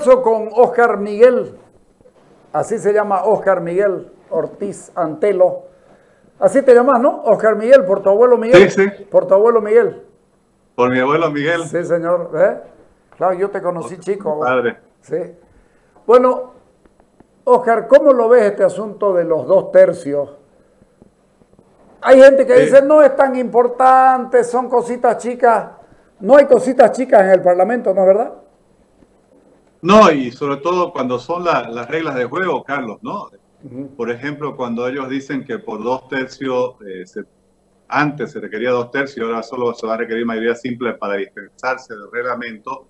Converso con Óscar Miguel, así se llama Óscar Miguel Ortiz Antelo. Así te llamas, ¿no? Óscar Miguel, por tu abuelo Miguel. Sí, sí. Por tu abuelo Miguel. Por mi abuelo Miguel. Sí, señor. ¿Eh? Claro, yo te conocí Mi chico. padre. Sí. Bueno, Óscar, ¿cómo lo ves este asunto de los 2/3? Hay gente que dice, no es tan importante, son cositas chicas. No hay cositas chicas en el Parlamento, ¿no es verdad? No, y sobre todo cuando son las reglas de juego, Carlos, ¿no? Por ejemplo, cuando ellos dicen que por 2/3, antes se requería 2/3, ahora solo se va a requerir mayoría simple para dispensarse del reglamento.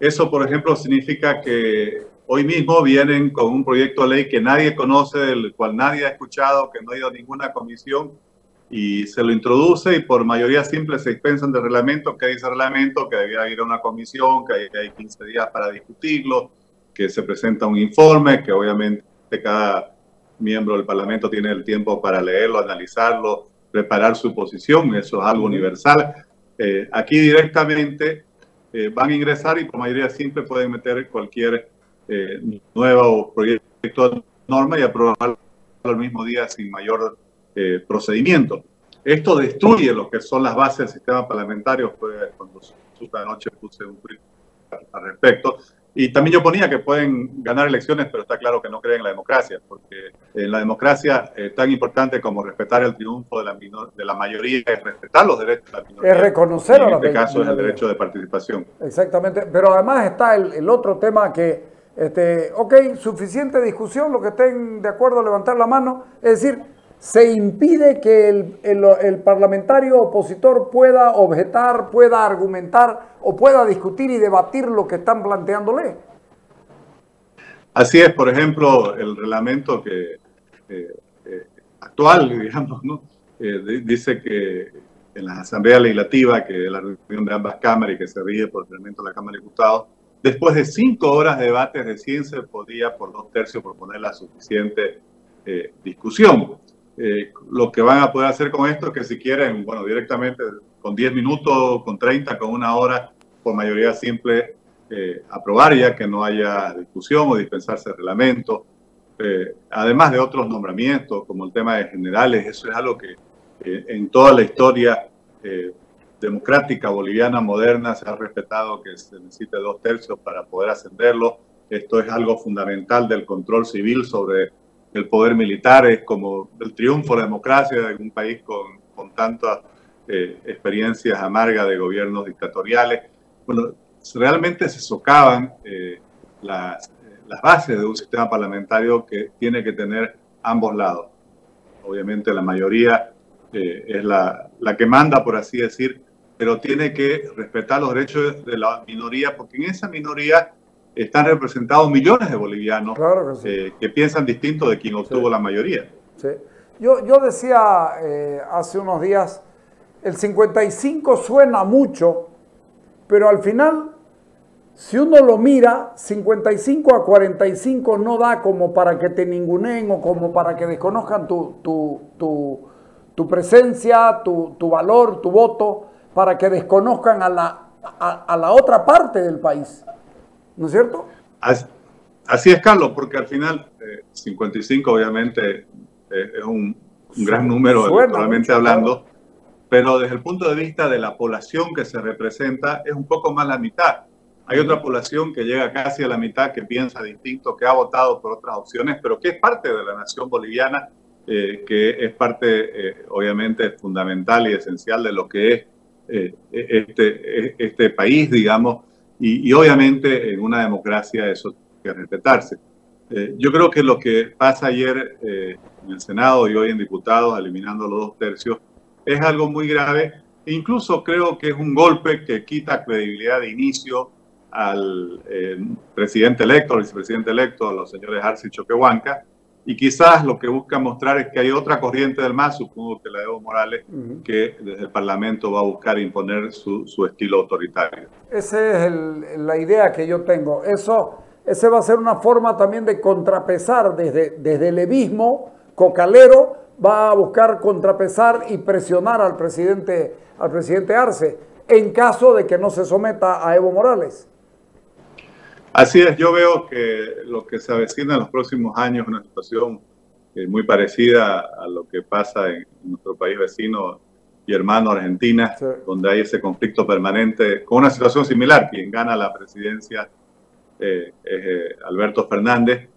Eso, por ejemplo, significa que hoy mismo vienen con un proyecto de ley que nadie conoce, del cual nadie ha escuchado, que no ha ido a ninguna comisión, y se lo introduce y por mayoría simple se dispensan del reglamento. Que dice el reglamento que debía ir a una comisión, que hay 15 días para discutirlo, que se presenta un informe, que obviamente cada miembro del Parlamento tiene el tiempo para leerlo, analizarlo, preparar su posición. Eso es algo universal. Aquí directamente van a ingresar y por mayoría simple pueden meter cualquier nuevo proyecto de norma y aprobarlo al mismo día sin mayor procedimiento. Esto destruye lo que son las bases del sistema parlamentario. Cuando esta noche puse un tweet al respecto. Y también yo ponía que pueden ganar elecciones, pero está claro que no creen en la democracia, porque en la democracia tan importante como respetar el triunfo de la mayoría es respetar los derechos de la minoría. Es reconocer a la minoría. En este caso es el derecho de participación. Exactamente, pero además está el otro tema que, ok, suficiente discusión, los que estén de acuerdo a levantar la mano, es decir, se impide que el parlamentario opositor pueda objetar, pueda argumentar o pueda discutir y debatir lo que están planteándole. Así es, por ejemplo, el reglamento actual, digamos, ¿no? Dice que en la Asamblea Legislativa, que es la reunión de ambas cámaras y que se rige por el reglamento de la Cámara de Diputados, después de 5 horas de debates de 100 se podía por 2/3 proponer la suficiente discusión. Lo que van a poder hacer con esto es que si quieren, bueno, directamente con 10 minutos, con 30, con 1 hora, por mayoría simple, aprobar ya que no haya discusión o dispensarse el reglamento. Además de otros nombramientos, como el tema de generales, eso es algo que en toda la historia democrática boliviana moderna se ha respetado, que se necesite 2/3 para poder ascenderlo. Esto es algo fundamental del control civil sobre el poder militar. Es como el triunfo de la democracia en un país con tantas experiencias amargas de gobiernos dictatoriales. Bueno, realmente se socavan las bases de un sistema parlamentario que tiene que tener ambos lados. Obviamente la mayoría es la que manda, por así decir, pero tiene que respetar los derechos de la minoría, porque en esa minoría están representados millones de bolivianos, claro que, sí, que piensan distinto de quien obtuvo, sí, la mayoría. Sí. Yo decía hace unos días, el 55 suena mucho, pero al final, si uno lo mira, 55-45 no da como para que te ninguneen o como para que desconozcan tu presencia, tu valor, tu voto, para que desconozcan a la otra parte del país. ¿No es cierto? Así es, Carlos, porque al final 55 obviamente es un gran número electoralmente hablando, claro, pero desde el punto de vista de la población que se representa es un poco más la mitad. Hay otra población que llega casi a la mitad, que piensa distinto, que ha votado por otras opciones, pero que es parte de la nación boliviana, que es parte obviamente fundamental y esencial de lo que es este país, digamos. Y obviamente en una democracia eso tiene que respetarse. Yo creo que lo que pasa ayer en el Senado y hoy en diputados, eliminando los 2/3, es algo muy grave. E incluso creo que es un golpe que quita credibilidad de inicio al presidente electo, al vicepresidente electo, a los señores Arce y Choquehuanca. Y quizás lo que busca mostrar es que hay otra corriente del MAS, supongo que la de Evo Morales, que desde el Parlamento va a buscar imponer su estilo autoritario. Esa es la idea que yo tengo. Ese va a ser una forma también de contrapesar desde el levismo cocalero, va a buscar contrapesar y presionar al presidente Arce en caso de que no se someta a Evo Morales. Así es, yo veo que lo que se avecina en los próximos años es una situación muy parecida a lo que pasa en nuestro país vecino y hermano Argentina, Sí. donde hay ese conflicto permanente con una situación similar. Quien gana la presidencia es Alberto Fernández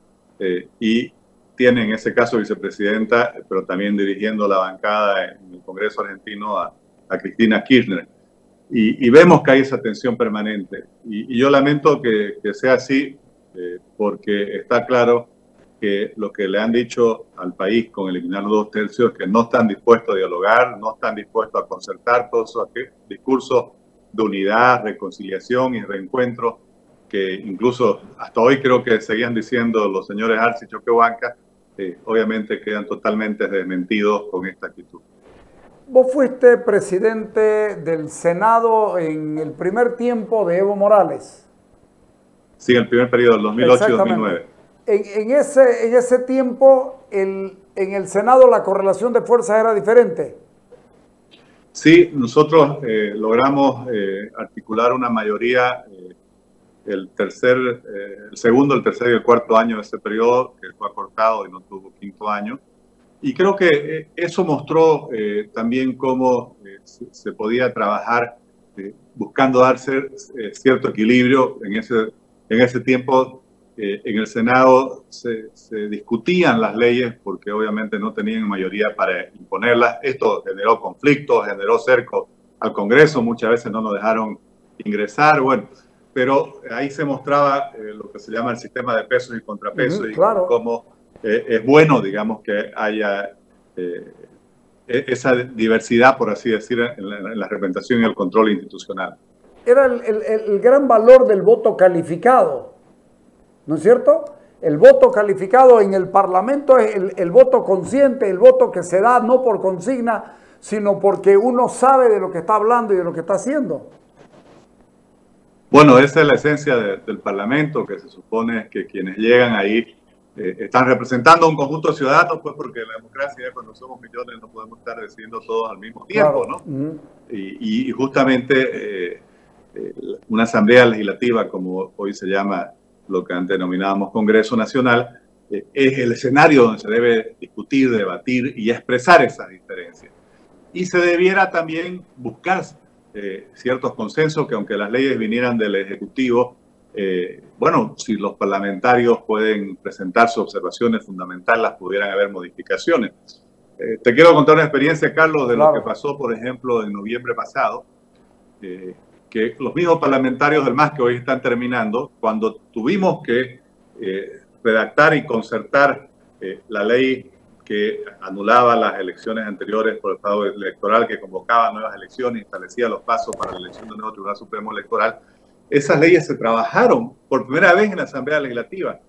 y tiene en ese caso vicepresidenta, pero también dirigiendo la bancada en el Congreso argentino a Cristina Kirchner. Y vemos que hay esa tensión permanente. Y yo lamento que sea así, porque está claro que lo que le han dicho al país con eliminar los 2/3 es que no están dispuestos a dialogar, no están dispuestos a concertar todos esos discursos de unidad, reconciliación y reencuentro, que incluso hasta hoy creo que seguían diciendo los señores Arce y Choquehuanca, obviamente quedan totalmente desmentidos con esta actitud. Vos fuiste presidente del Senado en el primer tiempo de Evo Morales. Sí, en el primer periodo, del 2008 y 2009. En ese tiempo, en el Senado la correlación de fuerzas era diferente. Sí, nosotros logramos articular una mayoría el segundo, el tercer y el cuarto año de ese periodo, que fue acortado y no tuvo quinto año. Y creo que eso mostró también cómo se podía trabajar buscando darse cierto equilibrio. En ese tiempo, en el Senado se discutían las leyes porque obviamente no tenían mayoría para imponerlas. Esto generó conflictos, generó cerco al Congreso, muchas veces no nos dejaron ingresar. Bueno, pero ahí se mostraba lo que se llama el sistema de pesos y contrapesos, claro. y cómo es bueno, digamos, que haya esa diversidad, por así decir, en la representación y el control institucional. Era el gran valor del voto calificado, ¿no es cierto? El voto calificado en el Parlamento es el voto consciente, el voto que se da no por consigna, sino porque uno sabe de lo que está hablando y de lo que está haciendo. Bueno, esa es la esencia del Parlamento, que se supone que quienes llegan ahí están representando a un conjunto de ciudadanos, pues porque la democracia, cuando somos millones, no podemos estar decidiendo todos al mismo tiempo, claro, ¿no? Y justamente una asamblea legislativa, como hoy se llama lo que antes denominábamos Congreso Nacional, es el escenario donde se debe discutir, debatir y expresar esas diferencias. Y se debiera también buscar ciertos consensos que, aunque las leyes vinieran del Ejecutivo, bueno, si los parlamentarios pueden presentar sus observaciones fundamentales, las pudieran haber modificaciones. Te quiero contar una experiencia, Carlos, de lo que pasó, por ejemplo, en noviembre pasado, que los mismos parlamentarios del MAS que hoy están terminando, cuando tuvimos que redactar y concertar la ley que anulaba las elecciones anteriores por el fraude electoral, que convocaba nuevas elecciones y establecía los pasos para la elección de un nuevo Tribunal Supremo Electoral, esas leyes se trabajaron por primera vez en la Asamblea Legislativa.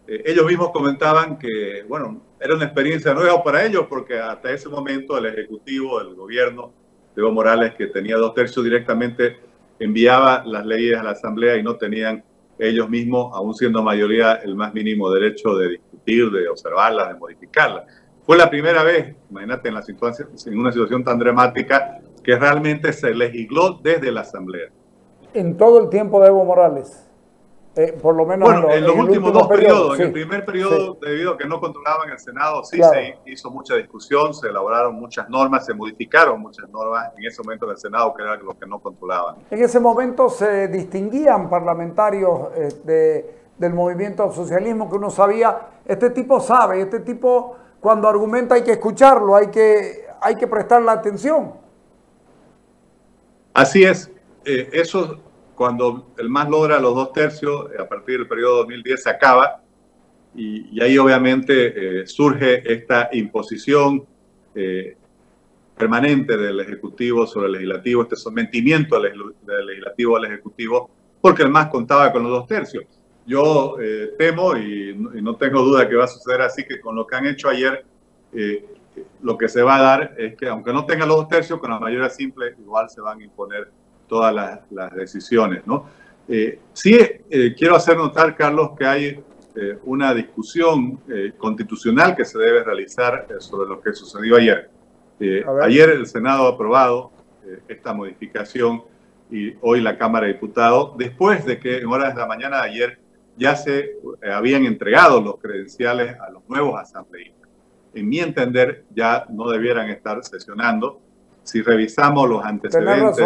Ellos mismos comentaban que, bueno, era una experiencia nueva para ellos porque hasta ese momento el Ejecutivo, el gobierno de Evo Morales, que tenía 2/3 directamente, enviaba las leyes a la Asamblea y no tenían ellos mismos, aún siendo mayoría, el más mínimo derecho de discutir, de observarlas, de modificarlas. Fue la primera vez, imagínate, en una situación tan dramática, que realmente se legisló desde la Asamblea. En todo el tiempo de Evo Morales, por lo menos bueno, en los últimos dos periodos. Sí, en el primer periodo, sí, debido a que no controlaban el Senado, sí, claro, se hizo mucha discusión, se elaboraron muchas normas, se modificaron muchas normas en ese momento en el Senado, que era lo que no controlaban. En ese momento se distinguían parlamentarios del movimiento al socialismo, que uno sabía, este tipo sabe, este tipo cuando argumenta hay que escucharlo, hay que prestarle atención. Así es. Eso, cuando el MAS logra los 2/3, a partir del periodo 2010 se acaba, y ahí obviamente surge esta imposición permanente del Ejecutivo sobre el Legislativo, este sometimiento del Legislativo al Ejecutivo, porque el MAS contaba con los 2/3. Yo temo, y no tengo duda que va a suceder así, que con lo que han hecho ayer, lo que se va a dar es que, aunque no tengan los 2/3, con la mayoría simple, igual se van a imponer todas las decisiones, ¿no? Sí, quiero hacer notar, Carlos, que hay una discusión constitucional que se debe realizar sobre lo que sucedió ayer. Ayer el Senado ha aprobado esta modificación y hoy la Cámara de Diputados, después de que en horas de la mañana de ayer ya se habían entregado los credenciales a los nuevos asambleístas. En mi entender, ya no debieran estar sesionando. Si revisamos los antecedentes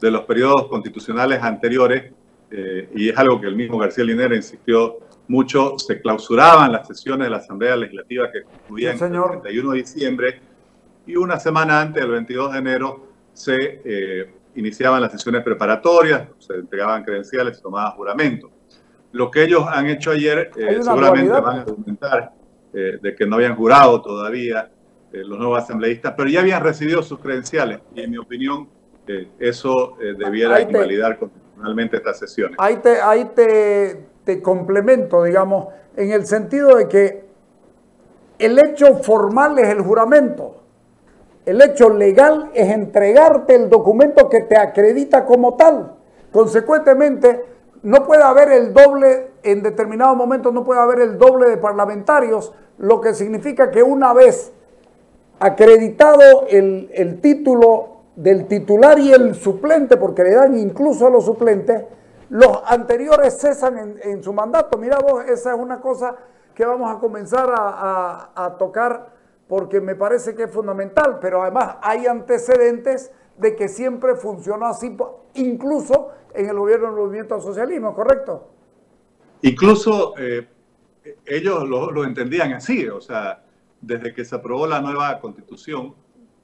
de los periodos constitucionales anteriores, y es algo que el mismo García Linera insistió mucho, se clausuraban las sesiones de la Asamblea Legislativa que concluían el 31 de diciembre y una semana antes, el 22 de enero, se iniciaban las sesiones preparatorias, se entregaban credenciales, se tomaba juramento. Lo que ellos han hecho ayer seguramente van a argumentar de que no habían jurado todavía los nuevos asambleístas, pero ya habían recibido sus credenciales y en mi opinión eso debiera invalidar constitucionalmente estas sesiones. Ahí te complemento, digamos, en el sentido de que el hecho formal es el juramento. El hecho legal es entregarte el documento que te acredita como tal. Consecuentemente, no puede haber el doble, en determinados momentos no puede haber el doble de parlamentarios, lo que significa que una vez acreditado el título del titular y el suplente, porque le dan incluso a los suplentes, los anteriores cesan en su mandato. Mira vos, esa es una cosa que vamos a comenzar a tocar porque me parece que es fundamental, pero además hay antecedentes de que siempre funcionó así, incluso en el gobierno del movimiento al socialismo, ¿correcto? Incluso ellos lo entendían así, o sea, desde que se aprobó la nueva constitución,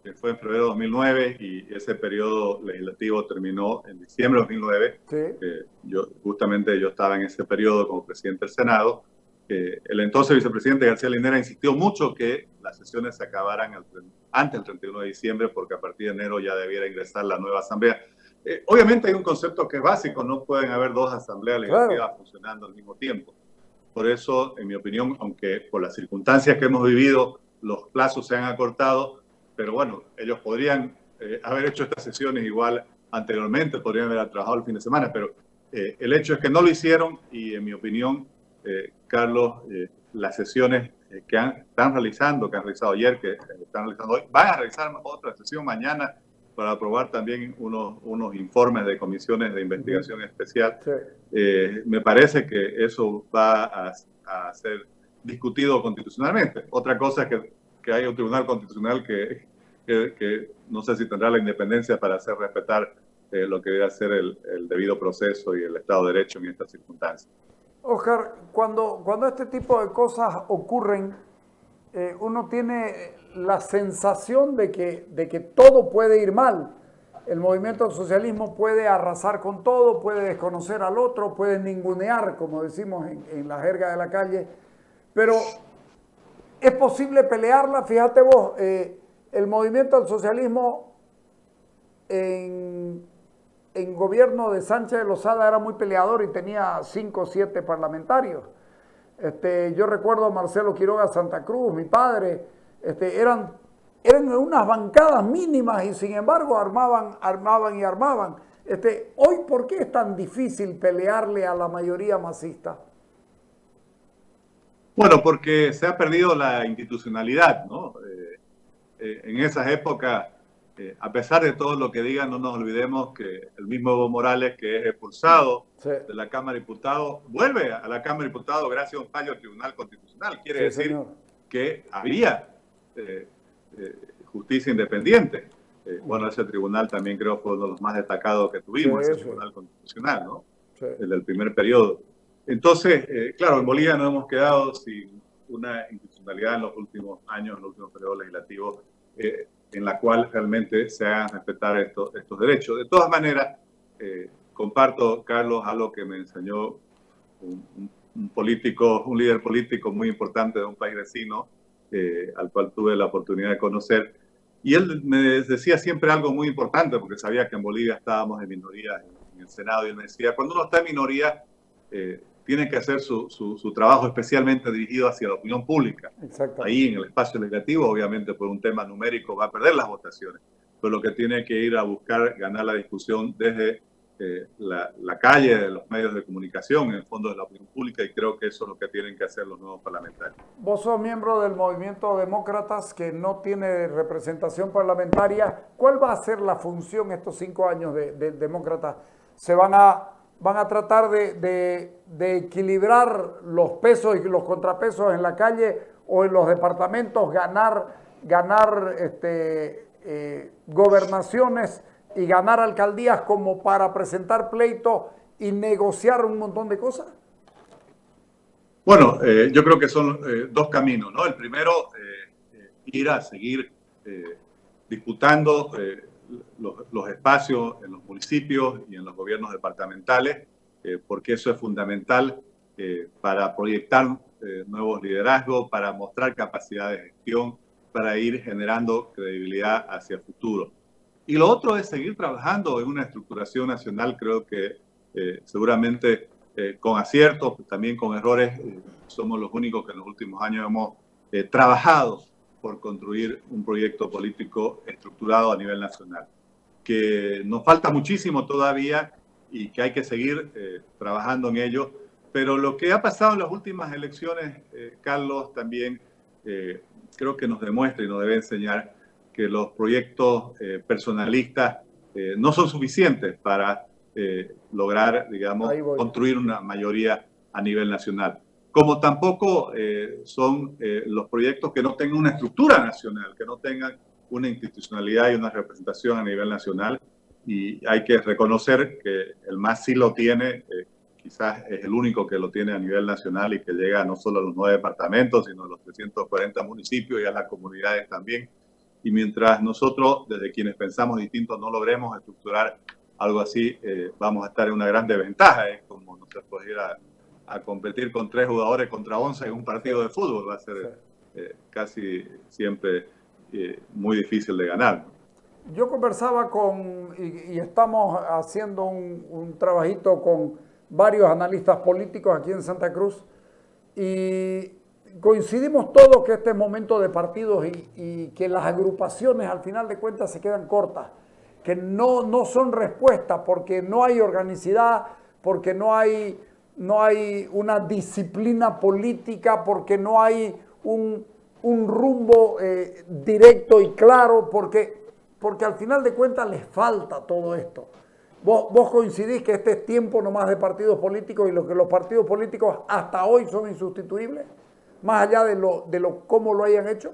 que fue en febrero de 2009 y ese periodo legislativo terminó en diciembre de 2009, sí. Justamente yo estaba en ese periodo como presidente del Senado. El entonces vicepresidente García Linera insistió mucho que las sesiones se acabaran antes del 31 de diciembre porque a partir de enero ya debiera ingresar la nueva asamblea. Obviamente hay un concepto que es básico, no pueden haber dos asambleas legislativas funcionando al mismo tiempo. Por eso, en mi opinión, aunque por las circunstancias que hemos vivido los plazos se han acortado, pero bueno, ellos podrían haber hecho estas sesiones igual anteriormente, podrían haber trabajado el fin de semana, pero el hecho es que no lo hicieron y en mi opinión, Carlos, las sesiones que están realizando, que han realizado ayer, que están realizando hoy, van a realizar otra sesión mañana para aprobar también unos informes de comisiones de investigación especial. Sí. Me parece que eso va a ser discutido constitucionalmente. Otra cosa es que hay un tribunal constitucional que no sé si tendrá la independencia para hacer respetar lo que debe ser el debido proceso y el Estado de Derecho en estas circunstancias. Oscar, cuando este tipo de cosas ocurren, uno tiene la sensación de que todo puede ir mal. El movimiento del socialismo puede arrasar con todo, puede desconocer al otro, puede ningunear, como decimos en la jerga de la calle, pero es posible pelearla. Fíjate vos, el movimiento del socialismo en gobierno de Sánchez de Lozada era muy peleador y tenía 5 o 7 parlamentarios. Yo recuerdo a Marcelo Quiroga Santa Cruz, mi padre, eran unas bancadas mínimas y sin embargo armaban. Hoy, ¿por qué es tan difícil pelearle a la mayoría masista? Bueno, porque se ha perdido la institucionalidad, ¿no? En esas épocas, a pesar de todo lo que digan, no nos olvidemos que el mismo Evo Morales, que es expulsado de la Cámara de Diputados, vuelve a la Cámara de Diputados gracias a un fallo del Tribunal Constitucional. Quiere decir que había justicia independiente. Bueno, ese tribunal también creo fue uno de los más destacados que tuvimos, ese Tribunal Constitucional, ¿no? El del primer periodo. Entonces, claro, en Bolivia nos hemos quedado sin una institucionalidad en los últimos años, en los últimos periodos legislativos, en la cual realmente se hagan respetar estos derechos. De todas maneras, comparto, Carlos, algo que me enseñó un líder político muy importante de un país vecino, al cual tuve la oportunidad de conocer. Y él me decía siempre algo muy importante, porque sabía que en Bolivia estábamos en minoría en el Senado, y él me decía, cuando uno está en minoría, tiene que hacer su trabajo especialmente dirigido hacia la opinión pública. Ahí en el espacio legislativo, obviamente por un tema numérico va a perder las votaciones, pero lo que tiene que ir a buscar ganar la discusión desde la calle, de los medios de comunicación, en el fondo de la opinión pública, y creo que eso es lo que tienen que hacer los nuevos parlamentarios. Vos sos miembro del Movimiento Demócratas que no tiene representación parlamentaria. ¿Cuál va a ser la función estos 5 años de Demócratas? ¿Se van a van a tratar de equilibrar los pesos y los contrapesos en la calle o en los departamentos, ganar gobernaciones y ganar alcaldías como para presentar pleitos y negociar un montón de cosas? Bueno, yo creo que son dos caminos, ¿no? El primero, ir a seguir disputando los espacios en los municipios y en los gobiernos departamentales, porque eso es fundamental para proyectar nuevos liderazgos, para mostrar capacidad de gestión, para ir generando credibilidad hacia el futuro. Y lo otro es seguir trabajando en una estructuración nacional. Creo que seguramente con aciertos, también con errores, somos los únicos que en los últimos años hemos trabajado por construir un proyecto político estructurado a nivel nacional, que nos falta muchísimo todavía y que hay que seguir trabajando en ello. Pero lo que ha pasado en las últimas elecciones, Carlos, también creo que nos demuestra y nos debe enseñar que los proyectos personalistas no son suficientes para lograr, digamos, construir una mayoría a nivel nacional. Como tampoco son los proyectos que no tengan una estructura nacional, que no tengan una institucionalidad y una representación a nivel nacional. Y hay que reconocer que el MAS sí lo tiene, quizás es el único que lo tiene a nivel nacional y que llega no solo a los 9 departamentos, sino a los 340 municipios y a las comunidades también. Y mientras nosotros, desde quienes pensamos distintos, no logremos estructurar algo así, vamos a estar en una gran desventaja. Es como no se pudiera a competir con 3 jugadores contra 11 en un partido de fútbol. Va a ser casi siempre muy difícil de ganar. Yo conversaba y estamos haciendo un trabajito con varios analistas políticos aquí en Santa Cruz y coincidimos todos que este es momento de partidos y que las agrupaciones al final de cuentas se quedan cortas, que no son respuesta porque no hay organicidad, porque no hay una disciplina política, porque no hay un rumbo directo y claro, porque al final de cuentas les falta todo esto. ¿Vos coincidís que este es tiempo nomás de partidos políticos y que los partidos políticos hasta hoy son insustituibles? Más allá de cómo lo hayan hecho.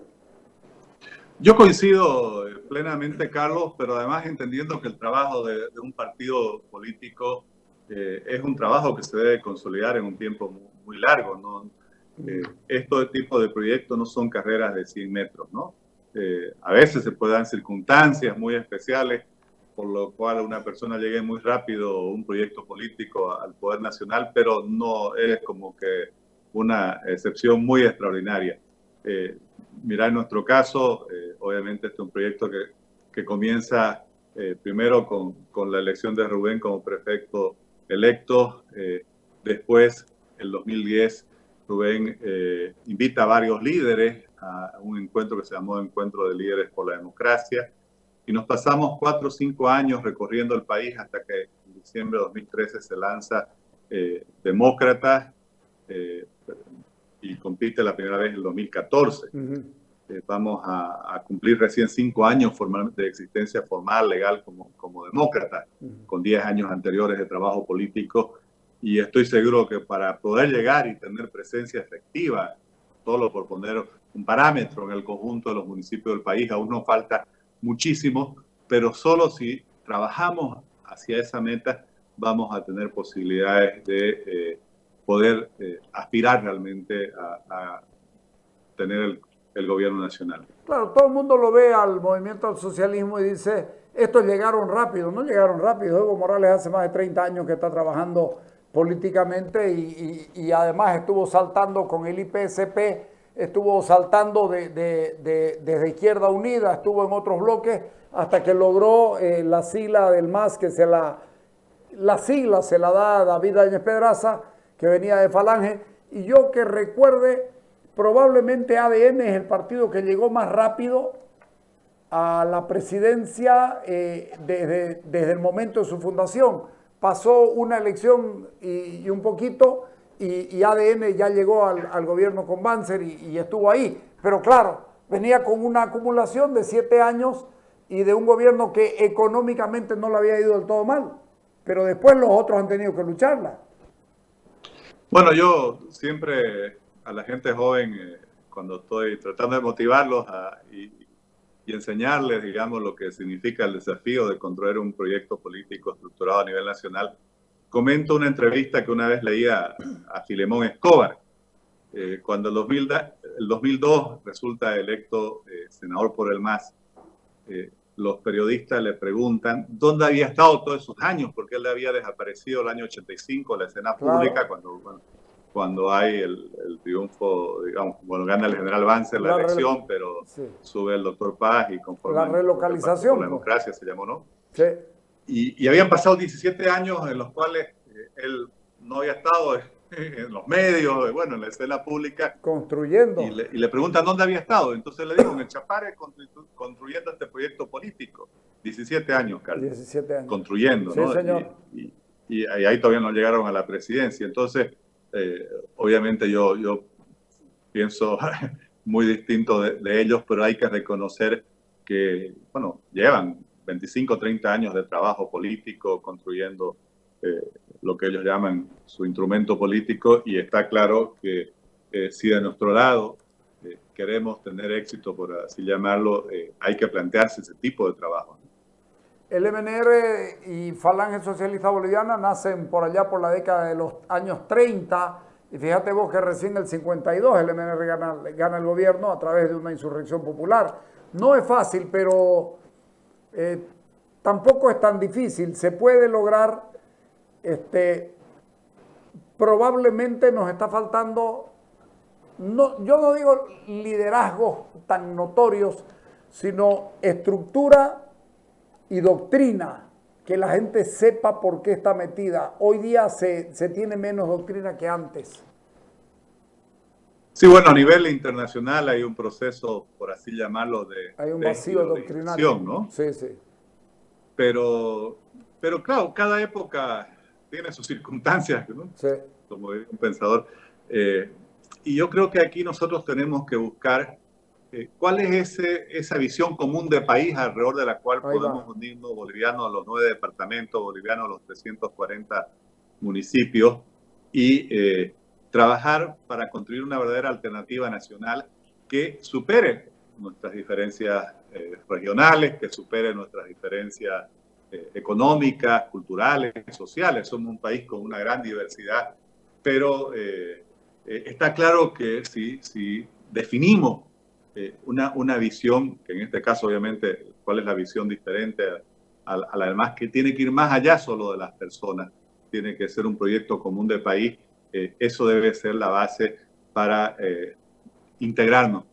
Yo coincido plenamente, Carlos, pero además entendiendo que el trabajo de un partido político es un trabajo que se debe consolidar en un tiempo muy largo, ¿no? Estos tipos de proyectos no son carreras de 100 metros, ¿no? A veces se pueden dar circunstancias muy especiales por lo cual una persona llegue muy rápido un proyecto político al poder nacional, pero no es como que una excepción muy extraordinaria. Mira, en nuestro caso, obviamente este es un proyecto que comienza primero con la elección de Rubén como prefecto electo. Después, en 2010, Rubén invita a varios líderes a un encuentro que se llamó Encuentro de Líderes por la Democracia. Y nos pasamos 4 o 5 años recorriendo el país hasta que en diciembre de 2013 se lanza Demócratas y compite la primera vez en el 2014. Vamos a cumplir recién 5 años formalmente de existencia formal, legal, como demócrata, con 10 años anteriores de trabajo político. Y estoy seguro que para poder llegar y tener presencia efectiva, solo por poner un parámetro en el conjunto de los municipios del país, aún nos falta muchísimo, pero solo si trabajamos hacia esa meta vamos a tener posibilidades de poder aspirar realmente a tener el gobierno nacional. Claro, todo el mundo lo ve al movimiento al socialismo y dice, estos llegaron rápido. No llegaron rápido. Evo Morales hace más de 30 años que está trabajando políticamente y además estuvo saltando con el IPSP, estuvo saltando desde Izquierda Unida, estuvo en otros bloques hasta que logró la sigla del MAS, que la sigla se la da David Áñez Pedraza, que venía de Falange. Y yo que recuerde, probablemente ADN es el partido que llegó más rápido a la presidencia desde el momento de su fundación. Pasó una elección y un poquito y ADN ya llegó al gobierno con Banzer y estuvo ahí. Pero claro, venía con una acumulación de 7 años y de un gobierno que económicamente no le había ido del todo mal. pero después los otros han tenido que lucharla. Bueno, yo siempre a la gente joven, cuando estoy tratando de motivarlos y enseñarles, digamos, lo que significa el desafío de construir un proyecto político estructurado a nivel nacional, comento una entrevista que una vez leía a Filemón Escobar, cuando el 2002 resulta electo senador por el MAS. Los periodistas le preguntan dónde había estado todos esos años, porque él había desaparecido el año 85 de la escena pública, cuando hay el triunfo, digamos, bueno, gana el general Banzer la elección, pero sube el doctor Paz y conforma la relocalización. la democracia se llamó, ¿no? Sí. Y habían pasado 17 años en los cuales él no había estado en los medios, bueno, en la escena pública. Construyendo. Y le preguntan dónde había estado. Entonces le digo, en el Chapare, construyendo este proyecto político. 17 años, Carlos. 17 años. Construyendo, sí, ¿no? Señor. Y ahí todavía no llegaron a la presidencia. Entonces, obviamente yo pienso muy distinto de ellos, pero hay que reconocer que, bueno, llevan 25, 30 años de trabajo político construyendo lo que ellos llaman su instrumento político, y está claro que si de nuestro lado queremos tener éxito, por así llamarlo, hay que plantearse ese tipo de trabajo. El MNR y Falange Socialista Boliviana nacen por allá por la década de los años 30, y fíjate vos que recién en el 52 el MNR gana el gobierno a través de una insurrección popular. No es fácil, pero tampoco es tan difícil. Se puede lograr. Probablemente nos está faltando, yo no digo liderazgos tan notorios, sino estructura y doctrina, que la gente sepa por qué está metida. Hoy día se tiene menos doctrina que antes. Sí, bueno, a nivel internacional hay un proceso, por así llamarlo, hay un vacío doctrinario, ¿no? Sí, sí. Pero claro, cada época tiene sus circunstancias, ¿no? Sí. Como dice un pensador. Y yo creo que aquí nosotros tenemos que buscar cuál es esa visión común de país alrededor de la cual podemos unirnos bolivianos, los 9 departamentos bolivianos, los 340 municipios, y trabajar para construir una verdadera alternativa nacional que supere nuestras diferencias regionales, que supere nuestras diferencias económicas, culturales, sociales. Somos un país con una gran diversidad, pero está claro que si definimos una visión, que en este caso obviamente, ¿cuál es la visión diferente a la demás? Que tiene que ir más allá solo de las personas, tiene que ser un proyecto común de país. Eso debe ser la base para integrarnos.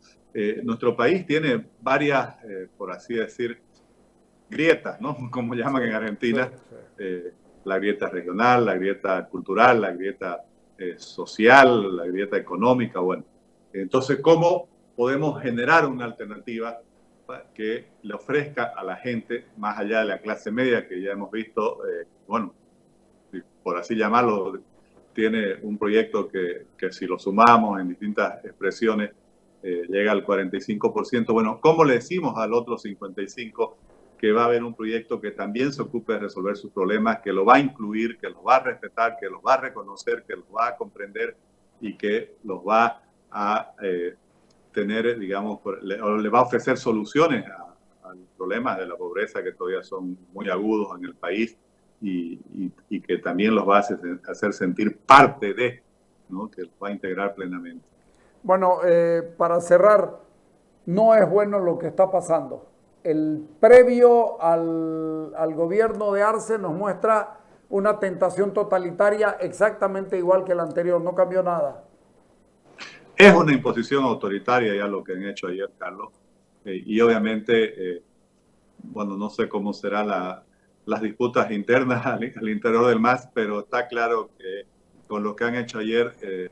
Nuestro país tiene varias, por así decir, grietas, ¿no? Como llaman en Argentina, la grieta regional, la grieta cultural, la grieta social, la grieta económica. Bueno, entonces, ¿cómo podemos generar una alternativa que le ofrezca a la gente, más allá de la clase media, que ya hemos visto, bueno, por así llamarlo, tiene un proyecto que si lo sumamos en distintas expresiones, llega al 45%. Bueno, ¿cómo le decimos al otro 55% que va a haber un proyecto que también se ocupe de resolver sus problemas, que lo va a incluir, que los va a respetar, que los va a reconocer, que los va a comprender y que los va a tener, digamos, le va a ofrecer soluciones a los problemas de la pobreza que todavía son muy agudos en el país, y que también los va a hacer sentir parte de, ¿no? Que los va a integrar plenamente. Bueno, para cerrar, no es bueno lo que está pasando. El previo al gobierno de Arce nos muestra una tentación totalitaria exactamente igual que la anterior, no cambió nada. Es una imposición autoritaria ya lo que han hecho ayer, Carlos, y obviamente, bueno, no sé cómo serán las disputas internas al interior del MAS, pero está claro que con lo que han hecho ayer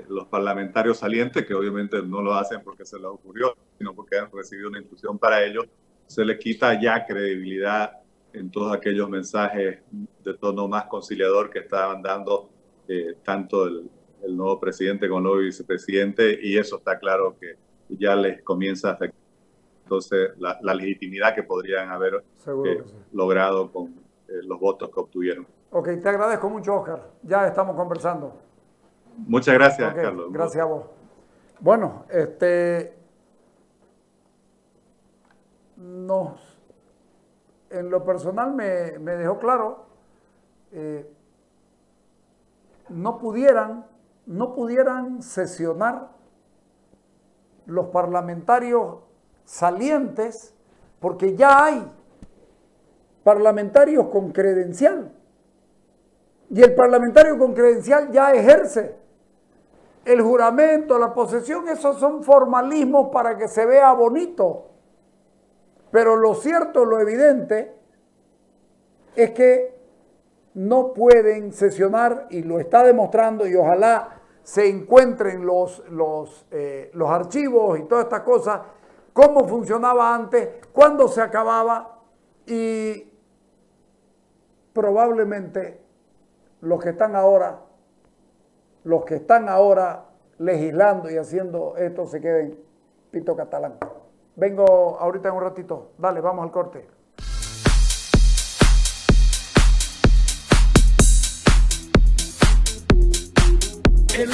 los parlamentarios salientes, que obviamente no lo hacen porque se les ocurrió, sino porque han recibido una instrucción para ello, se le quita ya credibilidad en todos aquellos mensajes de tono más conciliador que estaban dando tanto el nuevo presidente como el nuevo vicepresidente, y eso está claro que ya les comienza a afectar entonces la legitimidad que podrían haber logrado con los votos que obtuvieron. Ok, te agradezco mucho, Oscar. Ya estamos conversando. Muchas gracias, Okay, Carlos. Gracias a vos. Bueno, en lo personal me dejó claro, no pudieran sesionar los parlamentarios salientes porque ya hay parlamentarios con credencial y el parlamentario con credencial ya ejerce. El juramento, la posesión, esos son formalismos para que se vea bonito. Pero lo cierto, lo evidente, es que no pueden sesionar, y lo está demostrando, y ojalá se encuentren los archivos y todas estas cosas, cómo funcionaba antes, cuándo se acababa, y probablemente los que están ahora legislando y haciendo esto se queden pito catalán. Vengo ahorita en un ratito. Dale, vamos al corte. El